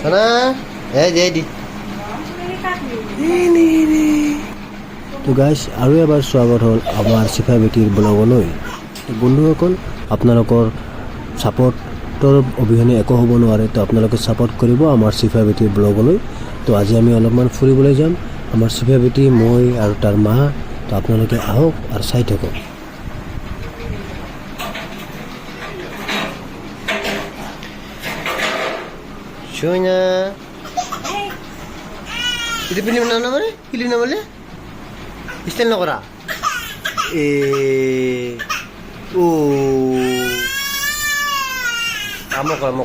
Sana, jadi. তো গাইছ আৰু এবাৰ স্বাগত হ'ল আমাৰ চিফা বেটিৰ ব্লগলৈ। বন্ধুসকল, আপোনালোকৰ ছাপোৰ্টৰ অবিহনে একো হ'ব নোৱাৰে, তো আপোনালোকে ছাপোৰ্ট কৰিব আমাৰ চিফা বেটিৰ ব্লগলৈ। তো আজি আমি অলপমান ফুৰিবলৈ যাম, আমাৰ চিফা বেটি, মই আৰু তাৰ মা। তো আপোনালোকে আহক আৰু চাই থাকক। Shonya. Itu pilih mana namanya? Pilih namanya? Istilah kora. Kamu. Kami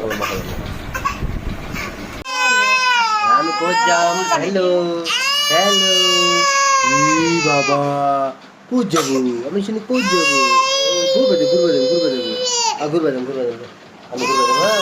kojam. Hello. Baba. Puja bu. Kami sini puja bu. Gur badam. Kami gur badam. Ha.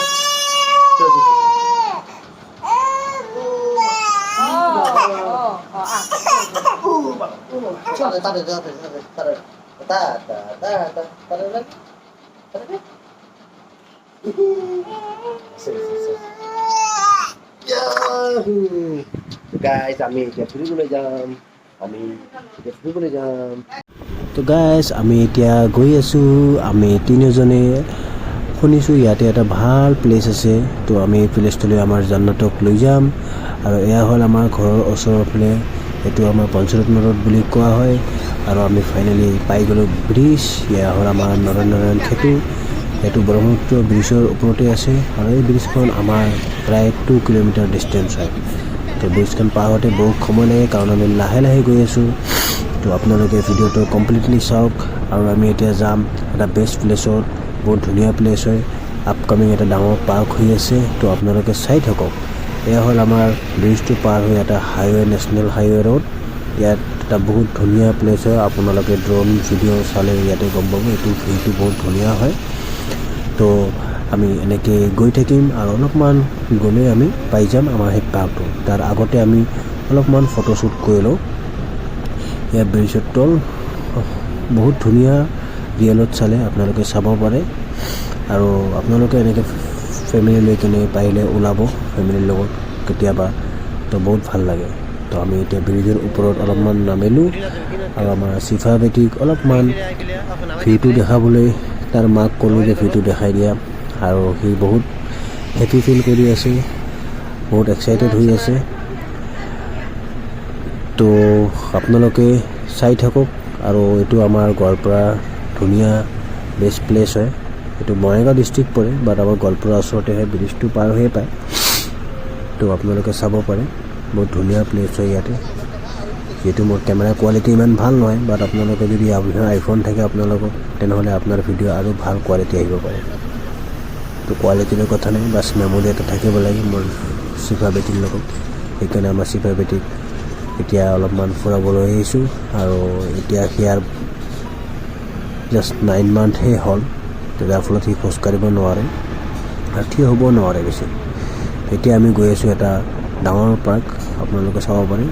Guys, আমি এতিয়া ফুৰিবলৈ যাম। তো গাইছ আমি এতিয়া গৈ আছোঁ। আমি তিনিজনে শুনিছোঁ ইয়াতে এটা ভাল প্লেচ আছে। তো আমি এই প্লেচটোলৈ আমাৰ জান্নাতক লৈ যাম। আৰু এয়া হ'ল আমাৰ ঘৰৰ ওচৰৰ ফালে, এইটো আমাৰ পঞ্চৰত্ন ৰোড বুলি কোৱা হয়। আৰু আমি ফাইনেলি পাই গ'লোঁ ব্ৰিজ। এয়া হ'ল আমাৰ নৰনাৰায়ণ সেতু। এইটো ব্ৰহ্মপুত্ৰ ব্ৰিজৰ ওপৰতে আছে। আৰু এই ব্ৰিজখন আমাৰ প্ৰায় 2 কিলোমিটাৰ ডিষ্টেঞ্চ হয়। তো ব্ৰিজখন পাৰ হওঁতে বহুত সময় লাগে, কাৰণ আমি লাহে লাহে গৈ আছোঁ। তো আপোনালোকে ভিডিঅ'টো কমপ্লিটলি চাওক। আৰু আমি এতিয়া যাম এটা বেষ্ট প্লেচত, বহুত ধুনীয়া প্লেচ হয়। আপকামিং এটা ডাঙৰ পাৰ্ক হৈ আছে, তো আপোনালোকে চাই থাকক। এয়া হ'ল আমাৰ ব্ৰিজটো পাৰ হৈ এটা হাইৱে, নেশ্যনেল হাইৱে ৰোড। ইয়াত এটা বহুত ধুনীয়া প্লেচ হয়। আপোনালোকে ড্ৰোন ভিডিঅ' চালে ইয়াতে গম পাব, এইটো ভিউটো বহুত ধুনীয়া হয়। তো আমি এনেকৈ গৈ থাকিম, আৰু অলপমান গ'লে আমি পাই যাম আমাৰ সেই পাৰ্কটো। তাৰ আগতে আমি অলপমান ফটোশ্বুট কৰি লওঁ। ইয়াৰ ব্ৰিজৰ তল বহুত ধুনীয়া, ৰিয়েলত চালে আপোনালোকে চাব পাৰে। আৰু আপোনালোকে এনেকৈ ফেমিলি লৈ কিনে পাৰিলে ওলাব ফেমিলিৰ লগত কেতিয়াবা, তো বহুত ভাল লাগে। তো আমি এতিয়া ব্ৰিজৰ ওপৰত অলপমান নামিলোঁ, আৰু আমাৰ চিফা বেটিক অলপমান ভিউটো দেখাবলৈ তাৰ মাক ক'লোঁ যে ভিউটো দেখাই দিয়া। আৰু সি বহুত হেপী ফিল কৰি আছে, বহুত এক্সাইটেড হৈ আছে। তো আপোনালোকে চাই থাকক। আৰু এইটো আমাৰ গোৱালপাৰা ধুনীয়া বেষ্ট প্লেচ হয়। এইটো বঙাইগাঁও ডিষ্ট্ৰিক্ট পৰে, বাট আমাৰ গোৱালপাৰা ওচৰতেহে, ব্ৰিজটো পাৰ হৈয়ে পায়। তো আপোনালোকে চাব পাৰে, বহুত ধুনীয়া প্লেচ হয় ইয়াতে। যিহেতু মোৰ কেমেৰা কোৱালিটি ইমান ভাল নহয়, বাট আপোনালোকে যদি আইফোন থাকে আপোনালোকৰ, তেনেহ'লে আপোনাৰ ভিডিঅ' আৰু ভাল কোৱালিটি আহিব পাৰে। তো কোৱালিটিৰ কথা নাই, বাছ মেমৰি এটা থাকিব লাগে মোৰ চিফা বেটিৰ লগত। সেইকাৰণে আমাৰ চিফা বেটিক এতিয়া অলপমান ফুৰাবলৈ আহিছোঁ। আৰু এতিয়া সিয়াৰ জাষ্ট 9 মান্থহে হ'ল, যাৰ ফলত সি খোজকাঢ়িব নোৱাৰে আৰু থিয় হ'ব নোৱাৰে বেছি। এতিয়া আমি গৈ আছোঁ এটা ডাঙৰ পাৰ্ক, আপোনালোকে চাব পাৰে।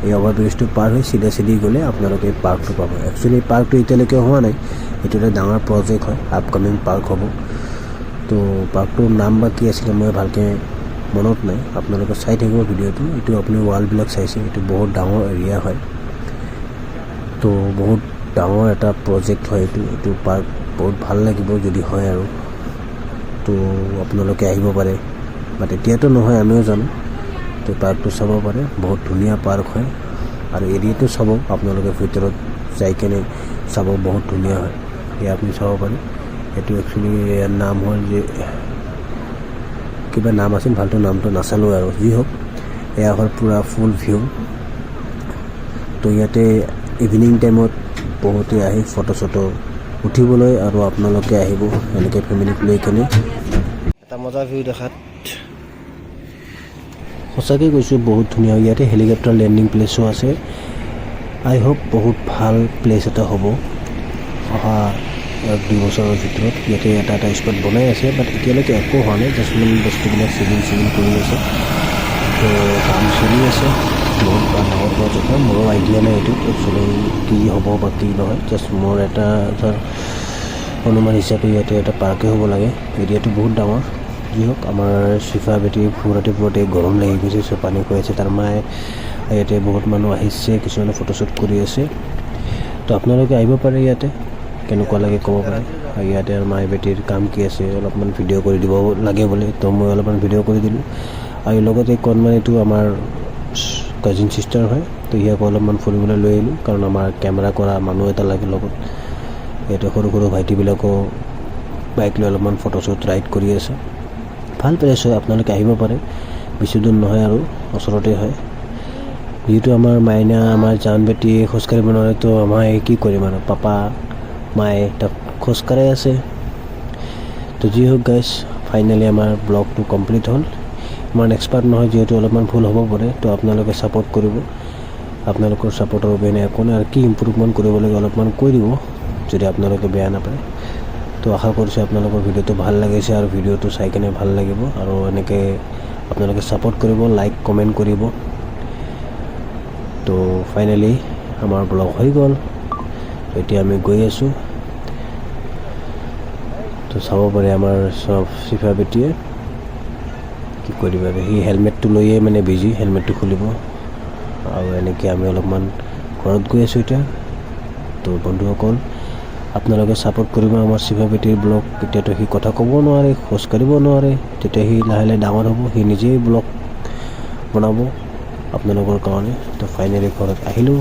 এই অভাৰব্ৰিজটো পাৰ হৈ চিধি গ'লে আপোনালোকে এই পাৰ্কটো পাব। একচুৱেলি এই পাৰ্কটো এতিয়ালৈকে হোৱা নাই, এইটো এটা ডাঙৰ প্ৰজেক্ট হয়, আপকামিং পাৰ্ক হ'ব। তো পাৰ্কটোৰ নাম বা কি আছিলে মই ভালকৈ মনত নাই, আপোনালোকে চাই থাকিব ভিডিঅ'টো। এইটো আপুনি ৱালবিলাক চাইছে, এইটো বহুত ডাঙৰ এৰিয়া হয়। তো বহুত ডাঙৰ এটা প্ৰজেক্ট হয় এইটো পাৰ্ক। বহুত ভাল লাগিব যদি হয় আৰু। তো আপোনালোকে আহিব পাৰে, বাট এতিয়াতো নহয়, আমিও জানো। তো পাৰ্কটো চাব পাৰে, বহুত ধুনীয়া পাৰ্ক হয়। আৰু এৰিয়াটো চাব, আপোনালোকে ভিতৰত যাই কেনে চাব, বহুত ধুনীয়া হয়। এয়া আপুনি চাব পাৰে। এইটো একচুৱেলি ইয়াৰ নাম হ'ল যে কিবা নাম আছিল, ভালটো নামটো নাচালোঁ আৰু যি হওক। এয়া হ'ল পূৰা ফুল ভিউ। তো ইয়াতে ইভিনিং টাইমত বহুতে আহি ফটো চটো উঠিবলৈ, আৰু আপোনালোকে আহিব এনেকৈ ফেমিলিক লৈ কেনে এটা মজা ভিউ দেখাত। সঁচাকৈ কৈছোঁ, বহুত ধুনীয়া। ইয়াতে হেলিকপ্টাৰ লেণ্ডিং প্লেচো আছে। আই হোপ বহুত ভাল প্লেচ এটা হ'ব অহা 1-2 বছৰৰ ভিতৰত। ইয়াতে এটা স্পট বনাই আছে, বাট এতিয়ালৈকে একো হোৱা নাই, জাষ্ট বস্তুবিলাক চিভিল কৰি আছে। তো কাম চলি আছে, বহুত ডাঙৰ প্ৰজেক্ট হয়। মোৰো আইডিয়া নাই এইটো একচুৱেলি কি হ'ব বা কি নহয়, জাষ্ট মোৰ এটা অনুমান হিচাপে ইয়াতে এটা পাৰ্কে হ'ব লাগে। এৰিয়াটো বহুত ডাঙৰ, যি হওক আমাৰ চিফা বেটি ফুৰতে গৰম লাগি গৈছে, চ' পানী খুৱাইছে তাৰ মায়ে। ইয়াতে বহুত মানুহ আহিছে, কিছুমানে ফটোশ্বুট কৰি আছে। তো আপোনালোকে আহিব পাৰে ইয়াতে, কেনেকুৱা লাগে ক'ব পাৰে। আৰু ইয়াতে আৰু মায়ে বেটিৰ কাম কি আছে অলপমান ভিডিঅ' কৰি দিব লাগে বোলে, তো মই অলপমান ভিডিঅ' কৰি দিলোঁ। আৰু লগতে কণমানিটো আমাৰ কাজিন ছিষ্টাৰ হয়, তো ইয়াকো অলপমান ফুৰিবলৈ লৈ আহিলোঁ, কাৰণ আমাৰ কেমেৰা কৰা মানুহ এটা লাগে লগত। ইয়াতে সৰু সৰু ভাইটিবিলাকো বাইক লৈ অলপমান ফটোশ্বুট ৰাইড কৰি আছে। ভাল প্লেচ হয়, আপোনালোকে আহিব পাৰে, বেছি দূৰ নহয় আৰু ওচৰতে হয়। যিহেতু আমাৰ মাইনা আমাৰ জান বেটি খোজকাঢ়িব নোৱাৰে, তো আমাৰ কি কৰিম আৰু পাপা মায়ে তাক খোজকাঢ়াই আছে। তো যি হওক গাইজ, ফাইনেলি আমাৰ ব্লগটো কমপ্লিট হ'ল। ইমান এক্সপাৰ্ট নহয় যিহেতু অলপমান ভুল হ'ব পাৰে, তো আপোনালোকে ছাপোৰ্ট কৰিব। আপোনালোকৰ ছাপোৰ্টৰ অবিহনে একো নাই, আৰু কি ইম্প্ৰুভমেণ্ট কৰিব লাগে অলপমান কৈ দিব, যদি আপোনালোকে বেয়া নাপায়। তো আশা কৰিছোঁ আপোনালোকৰ ভিডিঅ'টো ভাল লাগিছে, আৰু ভিডিঅ'টো চাই কিনে ভাল লাগিব, আৰু এনেকৈ আপোনালোকে ছাপোৰ্ট কৰিব, লাইক কমেণ্ট কৰিব। তো ফাইনেলি আমাৰ ব্লগ হৈ গ'ল, এতিয়া আমি গৈ আছোঁ। তো চাব পাৰে আমাৰ চব চিফা বেটিয়ে কি কৰিব, সি হেলমেটটো লৈয়ে মানে বিজি, হেলমেটটো খুলিব। আৰু এনেকৈ আমি অলপমান ঘৰত গৈ আছোঁ এতিয়া। তো বন্ধুসকল, আপোনালোকে ছাপোৰ্ট কৰিব আমাৰ চিফা বেটিৰ ব্লগ। এতিয়াতো সি কথা ক'ব নোৱাৰে, খোজকাঢ়িব নোৱাৰে, তেতিয়া সি লাহে লাহে ডাঙৰ হ'ব, সি নিজেই ব্লগ বনাব আপোনালোকৰ কাৰণে। তো ফাইনেলি ঘৰত আহিলোঁ।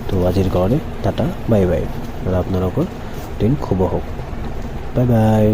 তো আজিৰ কাৰণে টাটা বাই বাই, আৰু আপোনালোকৰ দিন শুভ হওক। Bye bye.